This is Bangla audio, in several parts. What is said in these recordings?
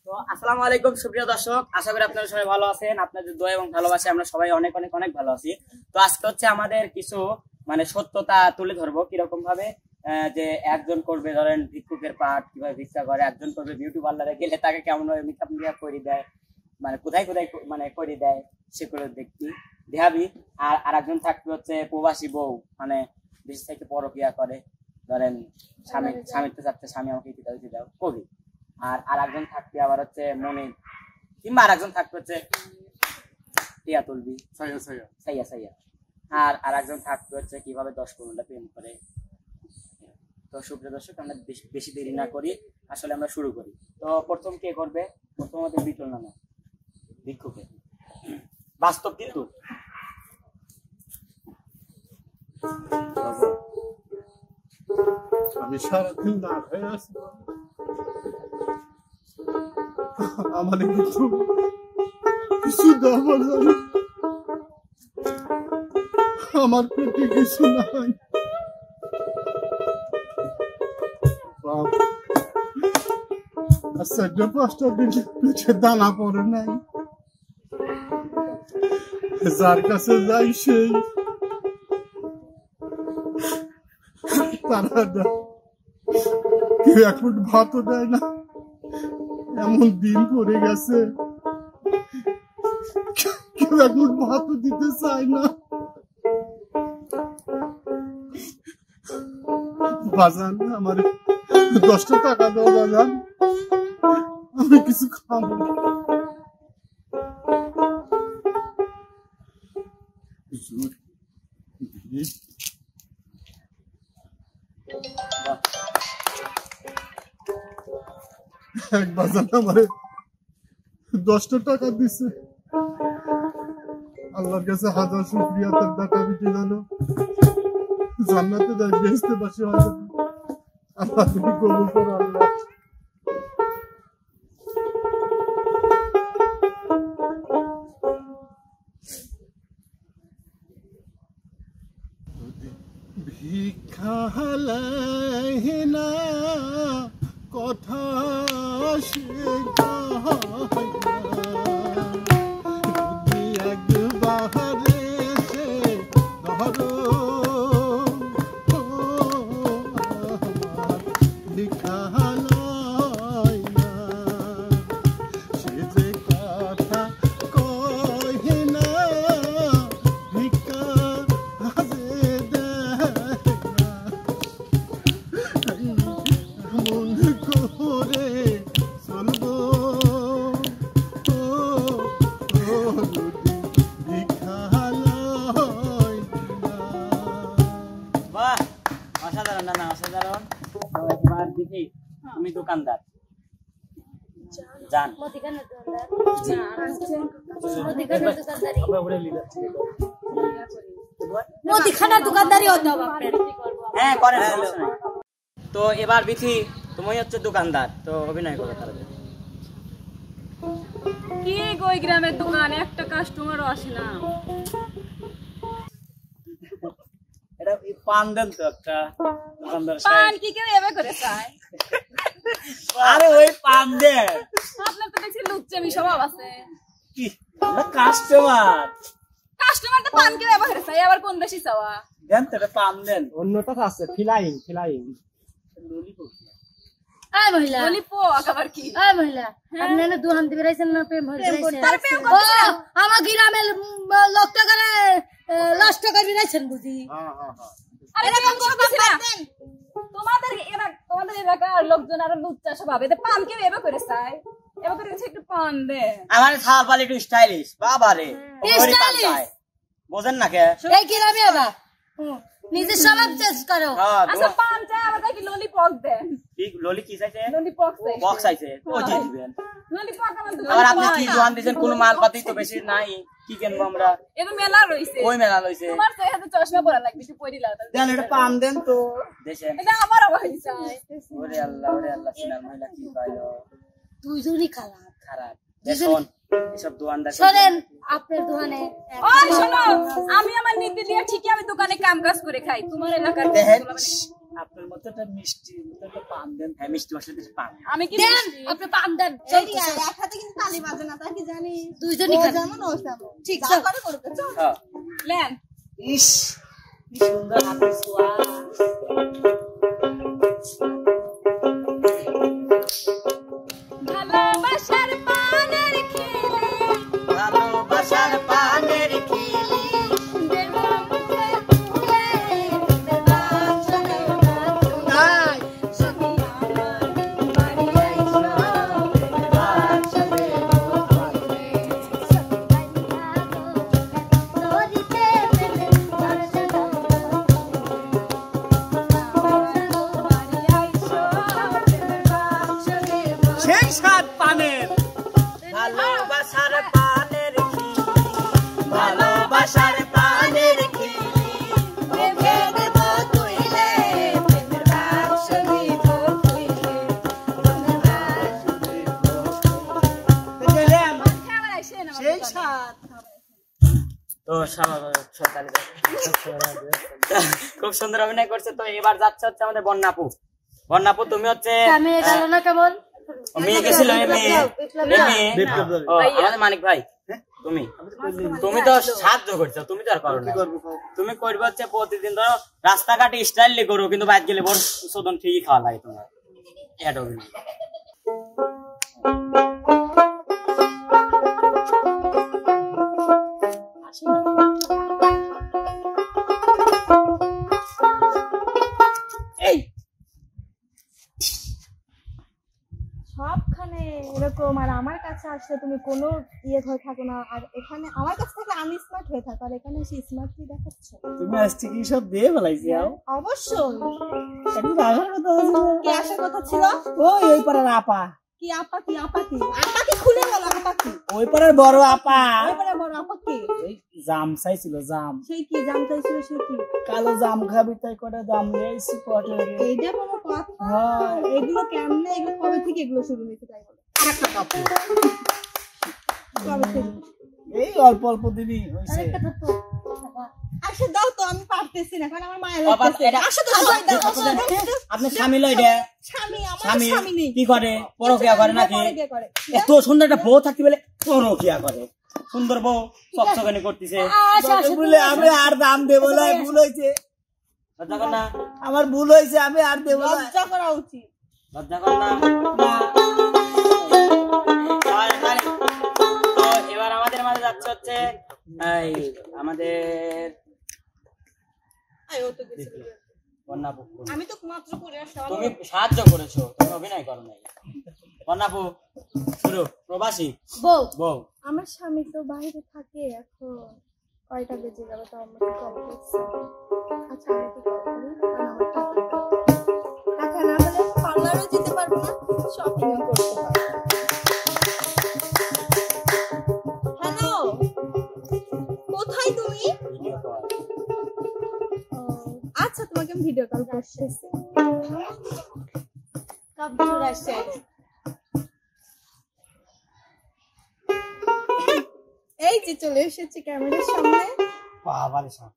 তো আসসালামু আলাইকুম সুপ্রিয় দর্শক, আশা করি আপনারা সবাই ভালো আছেন। আপনাদের দোয়া এবং ভালোবাসা আমরা সবাই অনেক অনেক অনেক ভালো আছি। তো আজকে হচ্ছে আমাদের কিছু সত্যতা তুলে ধরবো কিরকম ভাবে যে একজন করবে ধরেন ভিক্ষুকের পাঠ, কিভাবে ভিক্ষা করে, একজন করবে বিউটি পার্লারে গেলে তাকে কেমন ভাবে মেকআপ করে দেয়, কোথায় কোথায় করে দেয় সেগুলো দেখাবি। আর একজন থাকবে হচ্ছে প্রবাসী বউ, দেশ থেকে পরকিয়া করে, ধরেন স্বামীর তো চাচ্ছে স্বামী আমাকে দিতে দাও কবি। আর একজন থাকবে আবার হচ্ছে মনে, কিংবা আর একজন থাকবে হচ্ছে টিয়া তুলবি সাইয়া সাইয়া। আর একজন থাকবে হচ্ছে কিভাবে 10-15টা প্রেম করে। তো সুপ্রিয় দর্শক, আমরা বেশি দেরি না করি, আসলে আমরা শুরু করি। তো প্রথম কে করবে? প্রথম হচ্ছে বিটল নামা ভিক্ষুকে, বাস্তব কিন্তু। আমি সারাদিন না খেয়ে আছি, আমার কিন্তু কিছু দেওয়ার জানি, আমার পেটে কিছু নাই। আচ্ছা, 4-5টা দিন পেটে দানা পড়ে নাই, যার কাছে যাই সেই তারা কেউ 1 ফুট ভাতও দেয় না। এমন দিন পড়ে গেছে, কেউ 1 ফুট ভাতও দিতে চায় না। বাজান, আমার 10টা টাকা দাও বাজান, আমি কিছু খাবো। এক বাজান আমারে 10টা টাকা দিছে, আল্লাহর কাছে হাজার শুকরিয়া। তার টাকা বিক্রি জানো জান্নাতে যাই, বেহেশতে বাসি হবে। আল্লাহ তুমি কবুল করো আল্লাহ। ভিক্ষা হালায় না কথা তুমি দোকানদার জান, হ্যাঁ করেন। তো এবার বিথি, তুমি হচ্ছে দোকানদার, তো অভিনয় করো। কি ওই গ্রামের দোকানে একটা কাস্টমারও আসে না। এটা পান দেন তো একটা দোকানদার। পান কি কেউ এভাবে করে চায়? আরে ওই পান দেন, আপনার তো দেখছি লুচ্চামি স্বভাব আছে। কি আমরা কাস্টমার, কাস্টমার তো পান কেউ এভাবে করে চায়, আবার কোন বেশি চাওয়া? দেন তো এটা পান দেন। অন্যটা আছে ফিলাইং ললিপপ। এই মহিলা, ললিপপ আবার কি? এই মহিলা, আপনি না দোকান দিবে রাইছেন না প্রেম ভরে রাইছেন? তার প্রেম করছে। ও আমার গ্রামের লোক টাকা লাশ টাকা রাইছেন বুঝি? আরে এরকম করতেছি না। তোমাদের এলাকার লোকজন আরো লুচ্চা স্বভাব, এতে পান কেউ এভাবে করে চায়? এভাবে করে একটু পান দে। আমার ছাল পালি একটু স্টাইলিশ, বাবা রে স্টাইলিশ বোঝেন না কে? এই গ্রামে আবার নিজের স্বভাব চেঞ্জ করো। আচ্ছা পান চাই, আবার কি ললিপপ দেন? ঠিক ললি কি চাইছে? ললিপপ চাই, বক্স চাইছে, ওই দিয়ে দিবেন। ললিপপ আমার দোকানে আবার আপনি কি জোয়ান দিবেন? কোন মালপাতি তো বেশি নাই, কি কিনবো আমরা? এটা মেলা রইছে, ওই মেলা লইছে। তোমার তো হাতে চশমা পরা লাগবে, একটু পরি লাও। দেন এটা পান দেন তো দেশেন। এটা আমার ভাই চাই। ওরে আল্লাহ সিনার মহিলা কি পাইলো, দুইজনই খারাপ খারাপ। দেখুন এসব দোকানদার শোনেন, আপনার দোকানে ওই শোনো, আমি আমার নীতি দিয়ে ঠিকই আমি দোকানে কাম কাজ করে খাই। তোমার এলাকার দেখেন আপনার মতো একটা মিষ্টি একটা পান দেন। হ্যাঁ মিষ্টি বসে পান। আমি কি দেন মিষ্টি? আপনি পান দেন এক হাতে কিন্তু তালি বাজে না, তাই কি জানি? দুইজনই ও খান। যেমন ও তেমন। ঠিক যা আছে। করে করুক, চল। হ্যাঁ। লেন ইস কি সুন্দর হাতের ছোঁয়া। ভালোবাসার পানের খেলে ভালোবাসার পানের খিলি দেব মুখে তাই সখী আমার বাড়ি আইসো বাড়ি আইসো সেই স্বাদ পানের। ভালোবাসার পানের খিলি ভালোবাসার পানের খিলি মুখে দেব তুইলে প্রেমের বাক্স দিব তুইলে প্রেমের বাক্স দেখলেন খাবার আইসে না সেই স্বাদ। তো খুব সুন্দর অভিনয় করছে। তো এবার যাচ্ছে হচ্ছে আমাদের বন্যাপু। বন্যাপু তুমি হচ্ছে আমি গেল না কেমন মেয়ে গেছিল বিপ্লব দা। আমাদের মানিক ভাই তুমি তুমি তো সাহায্য করছো, তুমি তো আর করো না। তুমি করবে হচ্ছে প্রতিদিন ধরো রাস্তাঘাটে স্টাইলি করো, কিন্তু বাইরে গেলে বড় শোধন ঠিকই খাওয়া লাগে তোমার। এটা অভিনয়। এই সবখানে এরকম, আর আমার কাছে আসলে তুমি কোনো ইয়ে হয়ে থাকো না, আর এখানে আমার কাছে থাকলে আমি স্মার্ট হয়ে থাকো, আর এখানে এসে স্মার্ট কি দেখাচ্ছ? তুমি আজকে কি সব দিয়ে ফেলাইছি? অবশ্যই। একটু রাখার কথা আছে। কি আসার কথা ছিল? ওই পাড়ার আপা, কি আপা কি আপা কি আপা কি খুলে বলো, আপা কি? ওই পাড়ার বড় আপা এবারে বড় আপা কি? ওই জাম চাইছিল, জাম সেই কি জানতে ছিল, সে কি? কালো জাম খাবি তাই করে জাম নিয়েছি পটে। এইটা কোনো কথা? হ্যাঁ। এগুলো কেমনে, এগুলো কবে থেকে এগুলো শুরু হয়েছে তাই বলো? আরেকটা কাপড়। কবে থেকে? এই অল্প অল্প দিনই হয়েছে। আসে দাও তো, আমি পারতেছি না, কারণ আমার মায়ের বাবা, লাগতেছে। এটা- আসো তো, সবাই দাও। আপনার স্বামী লয় এটা স্বামী, আমার স্বামী স্বামী নেই। কি করে? পরকিয়া করে নাকি? পরকিয়া করে। এত সুন্দর একটা বউ থাকতে বলে পরকিয়া করে। সুন্দর বউ চকচকানি করতেছে। বলে আমি আর দাম দেবো না, ভুল হয়েছে, লজ্জা কর না? আমার ভুল হয়েছে, আমি আর দেবো না। লজ্জা করা উচিত। লজ্জা কর না? তো এবার আমাদের মাঝে যাচ্ছে হচ্ছে এই আমাদের আয়, ও তো গেছিল। বন্যাপু। আমি তো মাত্র করে আসলাম। তুমি সাহায্য করেছো, তুমি অভিনয় করো নাই। বন্যাপু শুরু। প্রবাসী বউ বউ। আমার স্বামী তো বাইরে থাকে, এখন কয়টা বেজে যাবে তো আমাকে কল করছে। আচ্ছা আমি কি কল করি, কারণ আমার টাকা না হলে পার্লারও যেতে পারবো না, শপিংও করতে পারবো না। হ্যালো, কোথায় তুমি? Video call. ও, আচ্ছা তোমাকে আমি ভিডিও কল করতেছি। কম্পিউটার আসছে এই যে চলে এসেছি ক্যামেরার সামনে। বাবারে সব।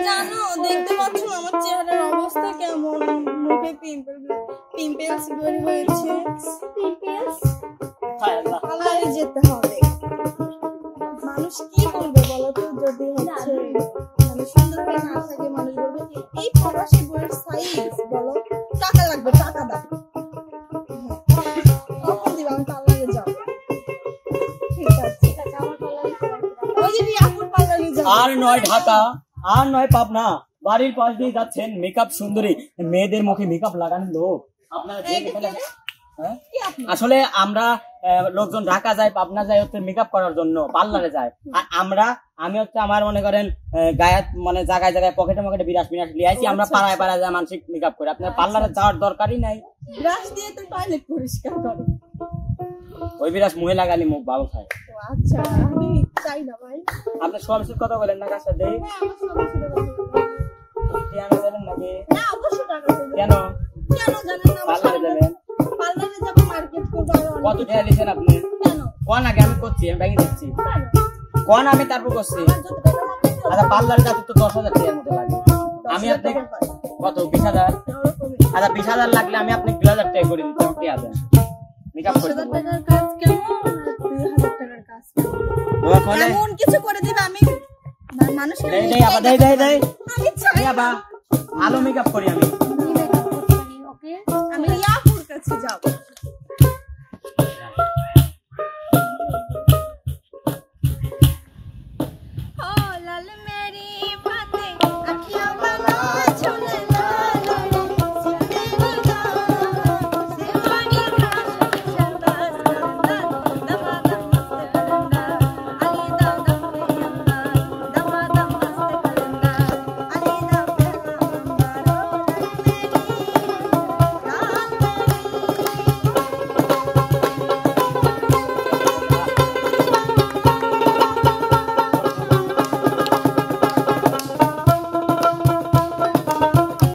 জানো, দেখতে পাচ্ছ আমার চেহারার অবস্থা কেমন, মুখে পিম্পলস বের হয়েছে। পিম্পলস হায় আল্লাহ। পার্লারে যেতে হবে। মানুষ কি বলবে বলো তো, যদি হচ্ছে মানে সুন্দর করে না থাকে, মানুষ বলবে এই ফরাসি বইয়ের সাইজ, বলো টাকা লাগবে, টাকা দাও। কখন দিবে? আমি পার্লারে যাবো। ঠিক আছে, আমার পার্লারে ওই যে রিয়াপুর পার্লারে যাবো। আর নয় ঢাকা, আর নয় পাবনা, বাড়ির পাশ দিয়ে যাচ্ছেন মেকআপ সুন্দরী, মেয়েদের মুখে মেকআপ লাগানো লোক। আপনারা যে এখানে হ্যাঁ? কি আপনি? আসলে আমরা লোকজন ঢাকা যায়, পাবনা যায় হচ্ছে মেকআপ করার জন্য, পার্লারে যায়। আর আমি হচ্ছে আমার মনে করেন গায়ে মানে জায়গায় জায়গায় পকেটে মকেটে বিরাস বিরাস লিয়ে আইছি, আমরা পাড়ায় পাড়ায় যায় মানসিক মেকআপ করে। আপনার পার্লারে যাওয়ার দরকারই নাই। ব্রাশ দিয়ে তো টয়লেট পরিষ্কার করো। ওই বিরাস মুহে লাগালি মুখ ভালো খায়। ও আচ্ছা, আমি চাই না ভাই। আপনার স্বামীর সাথে কথা বলেন না কার সাথে? হ্যাঁ, আমার স্বামীর সাথে কথা বলবো। টিয়ানো দেবেন নাকি? হ্যাঁ, অবশ্যই টাকা দেবো। কেন? কেন জানেন না? আমার পার্লারে স্বামী যাবেন? পার্লারে যাবো, মার্কেট করবো, আরো অনেক কত কিছু। টাকা দিচ্ছেন আপনি? কেন? কোন আগে আমি করছি, আমি ভেঙে দিচ্ছি। কেন? কোন আমি তারপর করছি। আমার যত টাকা লাগে, আচ্ছা পার্লারে যাতে তো 10,000 টাকার মতো লাগে। আমি আপনাকে কত 20,000? আচ্ছা 20,000 লাগলে আমি আপনাকে 2,000 টাকা করে দিতাম। কি আছে মেকআপ করে দেব। 10,000 টাকার কাজ কেমন আর 2,000 টাকার কাজ বাবা খোলে এমন কিছু করে দিবে আমি মানুষকে দেই দেই আবার দেই দেই দেই এই আবা ভালো মেকআপ করি আমি। কি মেকআপ করতে পারি ওকে আমি ইয়াপুর কাছে যাব।